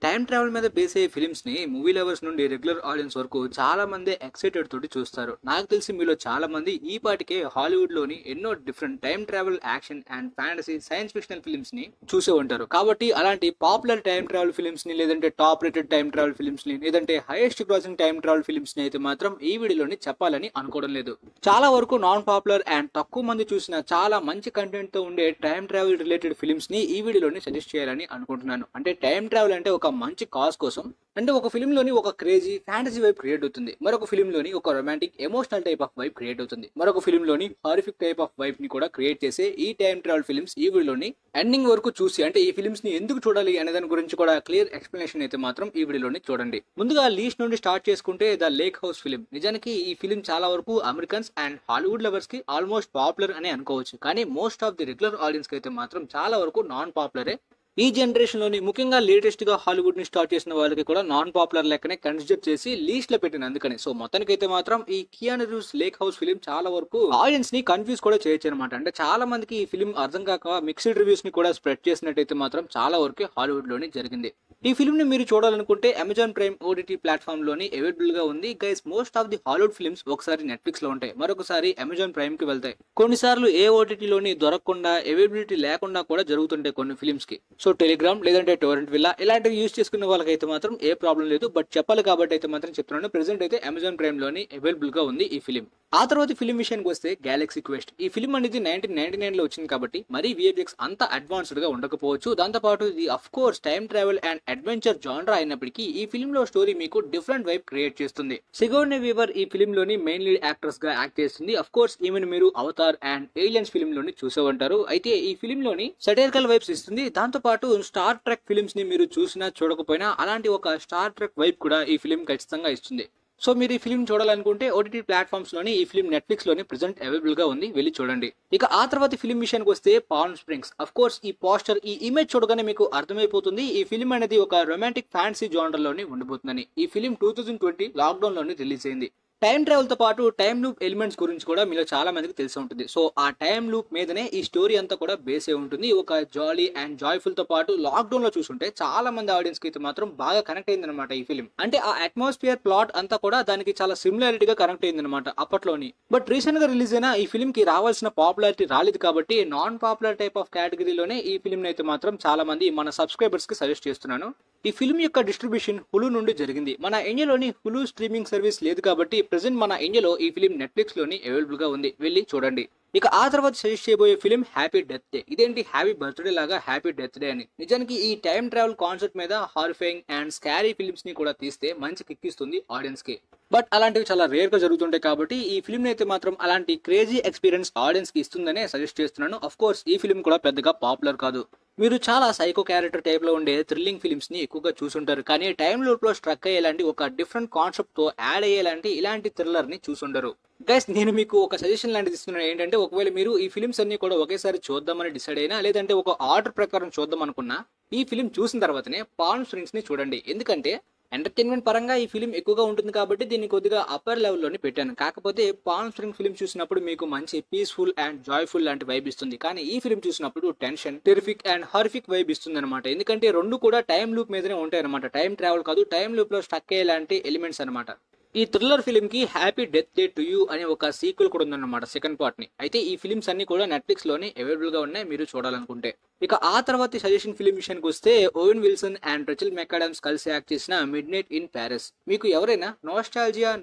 Time travel మీద base అయ్యే films ని మూవీ లవర్స్ నుండి రెగ్యులర్ ఆడియన్స్ వరకు చాలా మంది ఎక్సైటెడ్ తోటి చూస్తారు. నాకు తెలిసి మీలో చాలా మంది ఈ పాటికే హాలీవుడ్ లోని ఎన్నో different time travel, action and fantasy, science fictional films ని చూసే ఉంటారు. కాబట్టి అలాంటి పాపులర్ టైమ్ ట్రావెల్ ఫిల్మ్స్ ని, లేదంటే top rated time travel films ని, లేదంటే highest crossing time travel films ని అయితే మాత్రం ఈ వీడియోలోని చెప్పాలని అనుకోవడం లేదు. చాలా వరకు నాన్ పాపులర్ అండ్ తక్కువ మంది చూసిన చాలా మంచి కంటెంట్ తో ఉండే టైమ్ ట్రావెల్ రిలేటెడ్ ఫిల్మ్స్ ని ఈ వీడియోలోని సజెస్ట్ చేయాలని అనుకుంటున్నాను. అంటే టైమ్ ట్రావెల్ అంటే ఒక మంచి కాజ్ కోసం, అంటే ఒక ఫిల్మ్ లోని ఒక క్రేజీ ఫ్యాంటసీ వైబ్ క్రియేట్ అవుతుంది, మరొక ఫిల్మ్ లోని ఒక romantic emotional type of vibe create అవుతుంది, మరొక ఫిల్మ్ లోని హారిఫిక్ టైప్ ఆఫ్ వైబ్ ని కూడా క్రియేట్ చేసే ఈ టైమ్ ట్రావెల్ ఫిల్మ్స్ ఈ వీడియోలోని ఎండింగ్ వరకు చూసి, అంటే ఈ ఫిల్మ్స్ ని ఎందుకు చూడాలి అనే దాని గురించి కూడా క్లియర్ ఎక్స్ప్లెనేషన్ అయితే మాత్రం ఈ వీడియోలోని చూడండి. ముందుగా లీస్ట్ నుండి స్టార్ట్ చేసుకుంటే ద లేక్ హౌస్ ఫిల్మ్. నిజానికి ఈ ఫిల్మ్ చాలా వరకు అమెరికన్స్ అండ్ హాలీవుడ్ లవర్స్ కి ఆల్మోస్ట్ పాపులర్ అని అనుకోవచ్చు, కానీ most of the regular audience కి అయితే మాత్రం చాలా వరకు నాన్ పాపులరే. ఈ జనరేషన్ లోని ముఖ్యంగా లేటెస్ట్ గా హాలీవుడ్ ని స్టార్ట్ చేసిన వాళ్ళకి కూడా నాన్ పాపులర్ లెక్కనే కన్సిడర్ చేసి లీస్ట్ లో పెట్టిన అందుకని. సో మొత్తానికైతే మాత్రం ఈ కియాను రీవ్స్ లేక్ హౌస్ ఫిలిం చాలా వరకు ఆడియన్స్ ని కన్ఫ్యూజ్ కూడా చేయొచ్చు అనమాట. అంటే చాలా మందికి ఈ ఫిలిం అర్థం కాక మిక్స్డ్ రివ్యూస్ ని కూడా స్ప్రెడ్ చేసినట్టయితే మాత్రం చాలా వరకు హాలీవుడ్ లోని జరిగింది. ఈ ఫిల్మ్ ని మీరు చూడాలనుకుంటే అమెజాన్ ప్రైమ్ ఓటీటీ ప్లాట్ఫామ్ లోని అవైలబుల్ గా ఉంది. Guys, most of the Hollywood films ఒకసారి నెట్ఫ్లిక్స్ లో ఉంటాయి, మరొకసారి అమెజాన్ ప్రైమ్ కి వెళ్తాయి. కొన్నిసార్లు ఏ ఓటీటీ లోని దొరకకుండా, అవైలబిలిటీ లేకుండా కూడా జరుగుతుంటాయి కొన్ని ఫిల్మ్స్ కి. సో టెలిగ్రామ్ లేదంటే టోరెంట్ విల్లా ఇలాంటివి యూజ్ చేసుకునే వాళ్ళకైతే మాత్రం ఏ ప్రాబ్లం లేదు. బట్ చెప్పాలి కాబట్టి అయితే మాత్రం చెప్తున్నాను, ప్రెసెంట్ అయితే అమెజాన్ ప్రైమ్ లోని అవైలబుల్ గా ఉంది ఈ ఫిలిం. ఆ తర్వాత ఫిలిం విషయానికి వస్తే గ్యాలక్సీ క్వెస్ట్. ఈ ఫిలిం అనేది 1999 లో వచ్చింది కాబట్టి మరీ విఎఫ్ఎక్స్ అంత అడ్వాన్స్డ్ గా ఉండకపోవచ్చు. దాంతోపాటు ఇది of course time travel and adventure జానరా అయినప్పటికీ ఈ ఫిలిం లో స్టోరీ మీకు డిఫరెంట్ వైబ్ క్రియేట్ చేస్తుంది. సిగోర్నీ వీవర్ ఈ ఫిలిం లోని మెయిన్ లీడ్ యాక్ట్రెస్ గా యాక్ట్ చేస్తుంది. అఫ్ కోర్స్ ఈమెను మీరు అవతార్ అండ్ ఏలియన్స్ ఫిలిం లోని చూసే ఉంటారు. అయితే ఈ ఫిలిం లోని సటైరికల్ వైబ్స్ ఇస్తుంది. దాంతోపాటు స్టార్ ట్రెక్ ఫిలిమ్స్ ని మీరు చూసినా చూడకపోయినా అలాంటి ఒక స్టార్ ట్రెక్ వైబ్ కూడా ఈ ఫిలిం ఖచ్చితంగా ఇస్తుంది. సో మీరు ఈ ఫిల్మ్ చూడాలనుకుంటే ఓటీటీ ప్లాట్ఫామ్స్ లోని ఈ ఫిల్మ్ నెట్ఫ్లిక్స్ లోని ప్రెసెంట్ అవైలబుల్ గా ఉంది, వెళ్ళి చూడండి. ఇక ఆ తర్వాత ఫిల్మ్ విషయానికి వస్తే పాల్మ్ స్ప్రింగ్స్. అఫ్ కోర్స్ ఈ పోస్టర్, ఈ ఇమేజ్ చూడగానే మీకు అర్థమైపోతుంది ఈ ఫిల్మ్ అనేది ఒక రొమాంటిక్ ఫ్యాంటసీ జానర్ లోని ఉండబోతుందని. ఈ ఫిల్మ్ 2020 లాక్డౌన్ లోని రిలీజ్ అయింది. టైమ్ ట్రావెల్ తో పాటు టైమ్ లూప్ ఎలిమెంట్స్ గురించి కూడా మీలో చాలా మందికి తెలిసి ఉంటుంది. సో ఆ టైమ్ లూప్ మీదనే ఈ స్టోరీ అంతా కూడా బేస్ అయి ఉంటుంది. ఒక జాలీ అండ్ జాయ్ఫుల్ తో పాటు లాక్డౌన్ లో చూసుంటే చాలా మంది ఆడియన్స్ కి అయితే మాత్రం బాగా కనెక్ట్ అయింది అనమాట ఈ ఫిల్మ్. అంటే ఆ అట్మాస్ఫియర్, ప్లాట్ అంతా కూడా దానికి చాలా సిమిలారిటీగా కనెక్ట్ అయింది అనమాట అప్పట్లోని. బట్ రీసెంట్ గా రిలీజ్ అయిన ఈ ఫిల్మ్ కి రావాల్సిన పాపులారిటీ రాలేదు కాబట్టి నాన్ పాపులర్ టైప్ ఆఫ్ కేటగిరీలోనే ఈ ఫిల్మ్ అయితే మాత్రం చాలా మంది మన సబ్స్క్రైబర్స్ కి సజెస్ట్ చేస్తున్నాను. ఈ ఫిల్మ్ యొక్క డిస్ట్రిబ్యూషన్ హులు నుండి జరిగింది. మన ఇండియాలోని హులు స్ట్రీమింగ్ సర్వీస్ లేదు కాబట్టి ప్రెసెంట్ మన ఇండియాలో ఈ ఫిల్మ్ నెట్ఫ్లిక్స్ లోని అవైలబుల్ గా ఉంది, వెళ్ళి చూడండి. ఇక ఆ తర్వాత సజెస్ట్ చేయబోయే ఫిల్మ్ హ్యాపీ డెత్ డే. ఇదేంటి హ్యాపీ బర్త్డే లాగా హ్యాపీ డెత్ డే అని? నిజానికి ఈ టైమ్ ట్రావెల్ కాన్సెప్ట్ మీద హారిఫైయింగ్ అండ్ స్కారీ ఫిల్మ్స్ ని కూడా తీస్తే మంచి కిక్ ఇస్తుంది ఆడియన్స్ కి. బట్ అలాంటివి చాలా రేర్ గా జరుగుతుంటాయి కాబట్టి ఈ ఫిల్మ్ అయితే మాత్రం అలాంటి క్రేజీ ఎక్స్పీరియన్స్ ఆడియన్స్ కి ఇస్తుందనే సజెస్ట్ చేస్తున్నాను. అఫ్ కోర్స్ ఈ ఫిల్మ్ కూడా పెద్దగా పాపులర్ కాదు. మీరు చాలా సైకో క్యారెక్టర్ టైప్ లో ఉండే థ్రిల్లింగ్ ఫిల్మ్స్ ని ఎక్కువగా చూసుంటారు, కానీ టైమ్ లూప్ లో స్ట్రక్ అయ్యేలాంటి ఒక డిఫరెంట్ కాన్సెప్ట్ తో యాడ్ అయ్యేలాంటి ఇలాంటి థ్రిల్లర్ ని చూసుండరు. గైస్, నేను మీకు ఒక సజెషన్ లాంటిది ఇస్తున్నాను. ఏంటంటే ఒకవేళ మీరు ఈ ఫిల్మ్స్ అన్ని కూడా ఒకేసారి చూద్దామని డిసైడ్ అయినా, లేదంటే ఒక ఆర్డర్ ప్రకారం చూద్దాం అనుకున్నా, ఈ ఫిల్మ్ చూసిన తర్వాతనే పాల్మ్ స్ప్రింగ్స్ ని చూడండి. ఎందుకంటే ఎంటర్టైన్మెంట్ పరంగా ఈ ఫిల్మ్ ఎక్కువగా ఉంటుంది కాబట్టి దీన్ని కొద్దిగా అప్పర్ లెవెల్లోనే పెట్టాను. కాకపోతే పాల్మ్ స్ప్రింగ్ ఫిల్మ్ చూసినప్పుడు మీకు మంచి పీస్ఫుల్ అండ్ జాయ్ఫుల్ లాంటి వైబ్ ఇస్తుంది, కానీ ఈ ఫిల్మ్ చూసినప్పుడు tension, terrific and horrific vibe ఇస్తుంది అనమాట. ఎందుకంటే రెండు కూడా టైమ్ లూప్ మీదనే ఉంటాయి అనమాట. టైం ట్రావెల్ కాదు, టైమ్ లూప్ లో స్టక్ అయ్యేలాంటి ఎలిమెంట్స్ అనమాట. ఈ థ్రిల్లర్ ఫిల్మ్ కి happy death day to you అనే ఒక సీక్వెల్ కూడా ఉందన్నమాట, సెకండ్ పార్ట్ ని. అయితే ఈ ఫిల్మ్స్ అన్ని కూడా నెట్ఫ్లిక్స్ లోనే అవైలబుల్ గా ఉన్నాయి, మీరు చూడాలనుకుంటే. ఇక ఆ తర్వాత సజెషన్ ఫిల్మ్ విషయానికి వస్తే ఓవెన్ విల్సన్ అండ్ రెచెల్ మెక్అడమ్స్ కలిసి యాక్ట్ చేసిన మిడ్ నైట్ ఇన్ ప్యారిస్. మీకు ఎవరైనా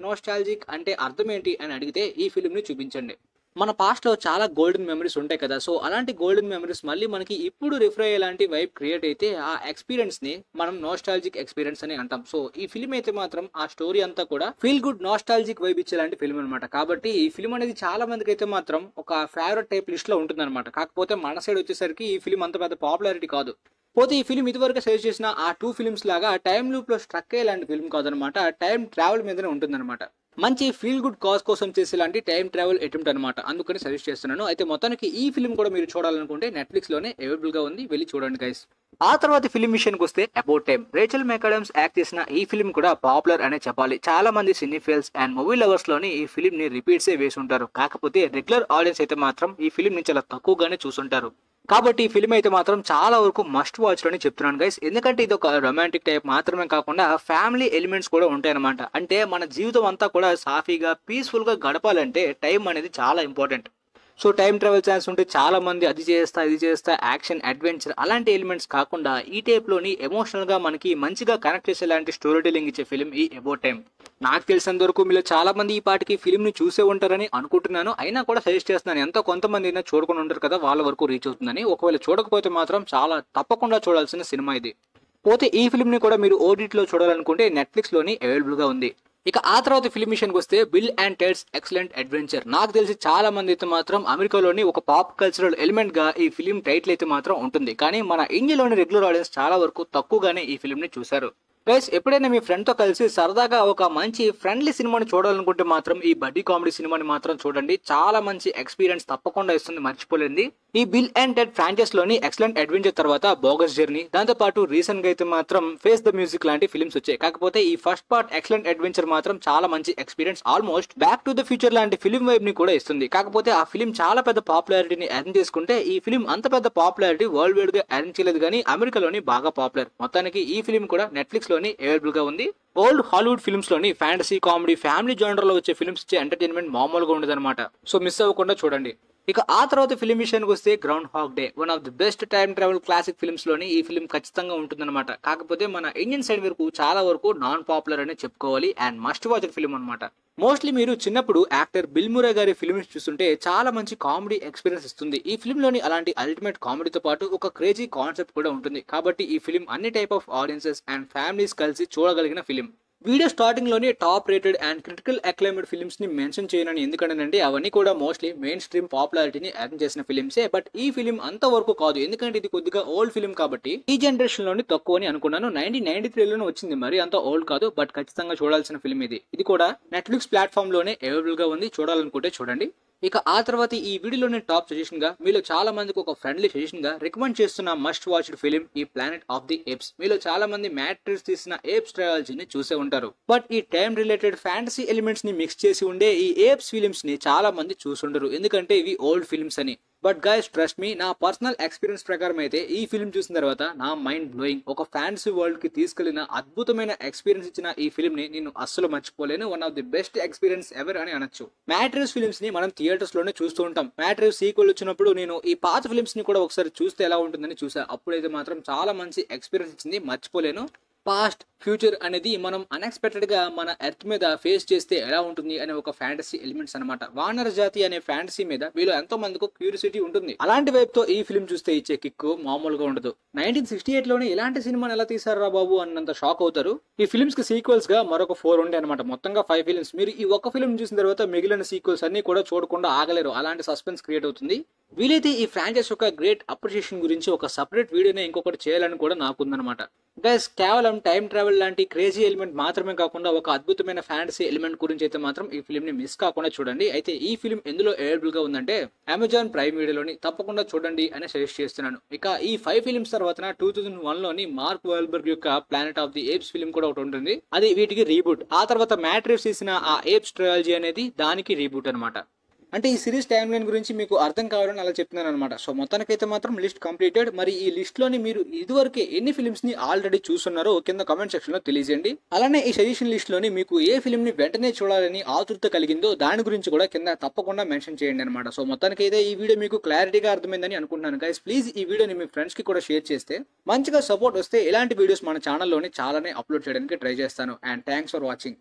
నోస్టాల్జిక్ అంటే అర్థం ఏంటి అని అడిగితే ఈ ఫిల్మ్ ని చూపించండి. మన పాస్ట్ లో చాలా గోల్డెన్ మెమరీస్ ఉంటాయి కదా, సో అలాంటి గోల్డెన్ మెమరీస్ మళ్ళీ మనకి ఇప్పుడు రిఫర్ అయ్యేలాంటి వైబ్ క్రియేట్ అయితే ఆ ఎక్స్పీరియన్స్ ని మనం నోస్టాలజిక్ ఎక్స్పీరియన్స్ అని అంటాం. సో ఈ ఫిల్మ్ అయితే మాత్రం ఆ స్టోరీ అంతా కూడా ఫీల్ గుడ్ నోస్టాలజిక్ వైబ్ ఇచ్చేలాంటి ఫిల్మ్ అనమాట. కాబట్టి ఈ ఫిల్మ్ అనేది చాలా మందికి అయితే మాత్రం ఒక ఫేవరెట్ టైప్ లిస్ట్ లో ఉంటుంది అనమాట. కాకపోతే మన సైడ్ వచ్చేసరికి ఈ ఫిల్మ్ అంత పెద్ద పాపులారిటీ కాదు. పోతే ఈ ఫిల్మ్ ఇదివరకు సజెస్ట్ చేసిన ఆ 2 ఫిల్మ్స్ లాగా టైమ్ లూప్ లో స్ట్రక్ అయ్యేలాంటి ఫిల్మ్ కాదనమాట, టైం ట్రావెల్ మీదనే ఉంటుందన్నమాట. మంచి ఫీల్ గుడ్ కాజ్ కోసం చేసేలాంటి టైం ట్రావెల్ అటెంప్ట్ అనమాట, అందుకని సజెస్ట్ చేస్తున్నాను. అయితే మొత్తానికి ఈ ఫిల్మ్ కూడా మీరు చూడాలనుకుంటే నెట్ఫ్లిక్స్ లోనే అవైలబుల్ గా ఉంది, వెళ్ళి చూడండి గైస్. ఆ తర్వాత ఫిల్మ్ విషయానికి వస్తే అబౌట్ టైమ్. రేచల్ మెక్అడమ్స్ యాక్ట్ చేసిన ఈ ఫిల్మ్ కూడా పాపులర్ అనే చెప్పాలి. చాలా మంది సినీఫిల్స్ అండ్ మూవీ లవర్స్ లోని ఈ ఫిల్మ్ ని రిపీట్సే వేసి ఉంటారు. కాకపోతే రెగ్యులర్ ఆడియన్స్ అయితే మాత్రం ఈ ఫిల్మ్ ని చాలా తక్కువగానే చూసుంటారు. కాబట్టి ఈ ఫిల్మ్ అయితే మాత్రం చాలా వరకు మస్ట్ వాచ్ అని చెప్తున్నాను గైస్. ఎందుకంటే ఇది ఒక రొమాంటిక్ టైప్ మాత్రమే కాకుండా ఫ్యామిలీ ఎలిమెంట్స్ కూడా ఉంటాయి అనమాట. అంటే మన జీవితం అంతా కూడా సాఫీగా పీస్ఫుల్ గా గడపాలంటే టైం అనేది చాలా important. So time travel chance ఉంటే చాలా మంది అది చేస్తా ఇది చేస్తా యాక్షన్ అడ్వెంచర్ అలాంటి ఎలిమెంట్స్ కాకుండా ఈ టైప్ లోని ఎమోషనల్ గా మనకి మంచిగా కనెక్ట్ చేసేలాంటి స్టోరీ టెల్లింగ్ ఇచ్చే ఫిల్మ్ ఈ అబౌట్ టైం. నాకు తెలిసినంత వరకు మీలో చాలా మంది ఈ పాటికి ఫిల్మ్ ని చూసే ఉంటారని అనుకుంటున్నాను. అయినా కూడా సజెస్ట్ చేస్తున్నాను, ఎంతో కొంతమంది అయినా చూడకుండా ఉంటారు కదా, వాళ్ళ వరకు రీచ్ అవుతుందని. ఒకవేళ చూడకపోతే మాత్రం చాలా తప్పకుండా చూడాల్సిన సినిమా ఇది. పోతే ఈ ఫిల్మ్ ని కూడా మీరు ఓటీటీలో చూడాలనుకుంటే నెట్ఫ్లిక్స్ లోని అవైలబుల్ గా ఉంది. ఇక ఆ తర్వాత ఫిల్మ్ విషయానికి వస్తే బిల్ అండ్ టెడ్స్ ఎక్సలెంట్ అడ్వెంచర్. నాకు తెలిసి చాలా మంది అయితే మాత్రం అమెరికాలోని ఒక పాప్ కల్చరల్ ఎలిమెంట్ గా ఈ ఫిల్మ్ టైటిల్ అయితే మాత్రం ఉంటుంది. కానీ మన ఇండియాలోని రెగ్యులర్ ఆడియన్స్ చాలా వరకు తక్కువగానే ఈ ఫిల్మ్ ని చూశారు. గైస్, ఎప్పుడైనా మీ ఫ్రెండ్ తో కలిసి సరదాగా ఒక మంచి ఫ్రెండ్లీ సినిమాని చూడాలనుకుంటే మాత్రం ఈ బడ్డీ కామెడీ సినిమాని మాత్రం చూడండి. చాలా మంచి ఎక్స్పీరియన్స్ తప్పకుండా ఇస్తుంది, మర్చిపోలేండి. ఈ బిల్ అండ్ టెడ్ ఫ్రాంచైజ్ లోని ఎక్సలెంట్ అడ్వెంచర్ తర్వాత బోగస్ జర్నీ, దాంతో పాటు రీసెంట్ గా అయితే మాత్రం ఫేస్ ద మ్యూజిక్ లాంటి ఫిల్మ్స్ వచ్చాయి. కాకపోతే ఈ ఫస్ట్ పార్ట్ ఎక్సలెంట్ అడ్వెంచర్ మాత్రం చాలా మంచి experience, almost back to the future లాంటి ఫిల్మ్ వైబ్ ని కూడా ఇస్తుంది. కాకపోతే ఆ ఫిల్మ్ చాలా పెద్ద పాపులారిటీని ఎర్న్ చేసుకుంటే ఈ ఫిల్మ్ అంత పెద్ద పాపులారిటీ వరల్డ్ వైడ్ గా ఎర్న్ చేయలేదు, కానీ అమెరికాలోని బాగా పాపులర్. మొత్తానికి ఈ ఫిల్మ్ కూడా నెట్ఫ్లిక్స్ లోని అవైలబుల్ గా ఉంది. ఓల్డ్ హాలీవుడ్ ఫిల్మ్స్ లోని ఫ్యాంటసీ కామెడీ ఫ్యామిలీ జోనర్ లో వచ్చే ఫిల్మ్స్ ఇచ్చే ఎంటర్టైన్మెంట్ మామూలుగా ఉండదు అనమాట. సో మిస్ అవ్వకుండా చూడండి. ఇక ఆ తర్వాత ఫిల్మ్ విషయానికి వస్తే ground hog day, one of the best time travel classic films లోని ఈ ఫిల్మ్ ఖచ్చితంగా ఉంటుందన్నమాట. కాకపోతే మన ఇండియన్ సైడ్ వరకు చాలా వరకు నాన్ పాపులర్ అనే చెప్పుకోవాలి అండ్ మస్ట్ వాచ్ ఫిల్మ్ అనమాట. మోస్ట్లీ మీరు చిన్నప్పుడు యాక్టర్ బిల్ మురే గారి ఫిల్మ్స్ చూస్తుంటే చాలా మంచి కామెడీ ఎక్స్పీరియన్స్ ఇస్తుంది. ఈ ఫిల్మ్ లోని అలాంటి అల్టిమేట్ కామెడీతో పాటు ఒక క్రేజీ కాన్సెప్ట్ కూడా ఉంటుంది. కాబట్టి ఈ ఫిల్మ్ అన్ని type of audiences and families కలిసి చూడగలిగిన ఫిల్మ్. వీడియో స్టార్టింగ్ లోనే top rated and critical acclaimed films ని మెన్షన్ చేయనని ఎందుకంటే అవన్నీ కూడా మోస్ట్లీ మెయిన్ స్ట్రీమ్ పాపులారిటీని ఎర్న్ చేసిన ఫిల్మ్సే. బట్ ఈ ఫిల్మ్ అంత వరకు కాదు, ఎందుకంటే ఇది కొద్దిగా ఓల్డ్ ఫిల్మ్ కాబట్టి ఈ జనరేషన్ లోని తక్కువ అని అనుకున్నాను. 1993 లోనే వచ్చింది, మరి అంత ఓల్డ్ కాదు. బట్ ఖచ్చితంగా చూడాల్సిన ఫిల్మ్ ఇది. ఇది కూడా నెట్ఫ్లిక్స్ ప్లాట్ఫామ్ లోనే అవైలబుల్ గా ఉంది, చూడాలనుకుంటే చూడండి. ఇక ఆ తర్వాత ఈ వీడియోలోనే టాప్ సజెషన్ గా మీలో చాలా మందికి ఒక ఫ్రెండ్లీ సజెషన్ గా రికమెండ్ చేస్తున్న మస్ట్ వాచ్డ్ ఫిలిం ఈ ప్లానెట్ ఆఫ్ ది ఏప్స్. మీలో చాలా మంది మ్యాట్రిక్స్ తీసిన ఏప్స్ ట్రయాలజీని చూసే ఉంటారు. బట్ ఈ టైం రిలేటెడ్ ఫ్యాంటసీ ఎలిమెంట్స్ ని మిక్స్ చేసి ఉండే ఈ ఏప్స్ ఫిలిమ్స్ ని చాలా మంది చూసుండరు, ఎందుకంటే ఇవి ఓల్డ్ ఫిల్మ్స్ అని. బట్ గైస్ ట్రస్ట్ మీ, నా పర్సనల్ ఎక్స్పీరియన్స్ ప్రకారం అయితే ఈ ఫిల్మ్ చూసిన తర్వాత నా మైండ్ బ్లోయింగ్, ఒక ఫ్యాన్సీ వరల్డ్ కి తీసుకెళ్లిన అద్భుతమైన ఎక్స్పీరియన్స్ ఇచ్చిన ఈ ఫిల్మ్ ని నేను అస్సలు మర్చిపోలేను. One of the best experience ever అని అనొచ్చు. మ్యాట్రిక్స్ ఫిల్మ్స్ ని మనం థియేటర్స్ లోనే చూస్తూ ఉంటాం. మ్యాట్రిక్స్ సీక్వెల్ వచ్చినప్పుడు నేను ఈ పాత ఫిల్మ్స్ ని కూడా ఒకసారి చూస్తే ఎలా ఉంటుందని చూసా. అప్పుడైతే మాత్రం చాలా మంచి ఎక్స్పీరియన్స్ ఇచ్చింది, మర్చిపోలేను. పాస్ట్ ఫ్యూచర్ అనేది మనం అన్ఎక్స్పెక్టెడ్ గా మన ఎర్త్ మీద ఫేస్ చేస్తే ఎలా ఉంటుంది అనే ఒక ఫ్యాంటసీ ఎలిమెంట్స్ అనమాట. వానర జాతి అనే ఫ్యాంటసీ మీద వీళ్ళు ఎంతో మందికి క్యూరియాసిటీ ఉంటుంది. అలాంటి వైపు తో ఈ ఫిల్మ్ చూస్తే ఇచ్చే కిక్ మామూలుగా ఉండదు. 1968 లోనే ఇలాంటి సినిమాని ఎలా తీసారా బాబు అన్నంత షాక్ అవుతారు. ఈ ఫిల్మ్స్ కి సీక్వెల్స్ గా మరొక 4 ఉండే అనమాట, మొత్తంగా 5 ఫిల్మ్స్. మీరు ఈ ఒక్క ఫిల్మ్ చూసిన తర్వాత మిగిలిన సీక్వెల్స్ అన్ని కూడా చూడకుండా ఆగలేరు, అలాంటి సస్పెన్స్ క్రియేట్ అవుతుంది. వీలైతే ఈ ఫ్రాంచైజ్ యొక్క గ్రేట్ అప్రిషియేషన్ గురించి ఒక సపరేట్ వీడియోనే ఇంకొకటి చేయాలని కూడా నాకుందనమాట. గైస్, కేవలం టైం ట్రావెల్ లాంటి క్రేజీ ఎలిమెంట్ మాత్రమే కాకుండా ఒక అద్భుతమైన ఫ్యాంటసీ ఎలిమెంట్ గురించి అయితే మాత్రం ఈ ఫిల్మ్ ని మిస్ కాకుండా చూడండి. అయితే ఈ ఫిల్మ్ ఎందులో అవైలబుల్ గా ఉందంటే అమెజాన్ ప్రైమ్ వీడియోలోని, తప్పకుండా చూడండి అని సజెస్ట్ చేస్తున్నాను. ఇక ఈ 5 ఫిల్మ్స్ తర్వాత 2001 లోని మార్క్ వాల్బర్గ్ యొక్క planet of the apes film కూడా ఒకటి ఉంటుంది, అది వీటికి రీబూట్. ఆ తర్వాత మ్యాట్రిక్స్ తీసిన ఆ ఏప్స్ ట్రయాలజీ అనేది దానికి రీబూట్ అనమాట. అంటే ఈ సిరీస్ టైం లైన్ గురించి మీకు అర్థం కావాలని అలా చెప్తున్నాను అనమాట. సో మొత్తానికైతే మాత్రం లిస్ట్ కంప్లీటెడ్. మరి ఈ లిస్ట్ లోని మీరు ఇదివరకే ఎన్ని ఫిల్మ్స్ ని ఆల్రెడీ చూస్తున్నారో కింద కామెంట్ సెక్షన్ లో తెలియజేయండి. అలానే ఈ సజెషన్ లిస్ట్ లోని మీకు ఏ ఫిల్మ్ ని వెంటనే చూడాలని ఆతృత కలిగిందో దాని గురించి కూడా కింద తప్పకుండా మెన్షన్ చేయండి అనమాట. సో మొత్తానికైతే ఈ వీడియో మీకు క్లారిటీగా అర్థమైందని అనుకుంటున్నాను గైస్. ప్లీజ్ ఈ వీడియోని మీ ఫ్రెండ్స్ కి కూడా షేర్ చేస్తే మంచిగా సపోర్ట్ వస్తే ఇలాంటి వీడియోస్ మన ఛానల్లోని చాలానే అప్లోడ్ చేయడానికి ట్రై చేస్తాను. And thanks for watching.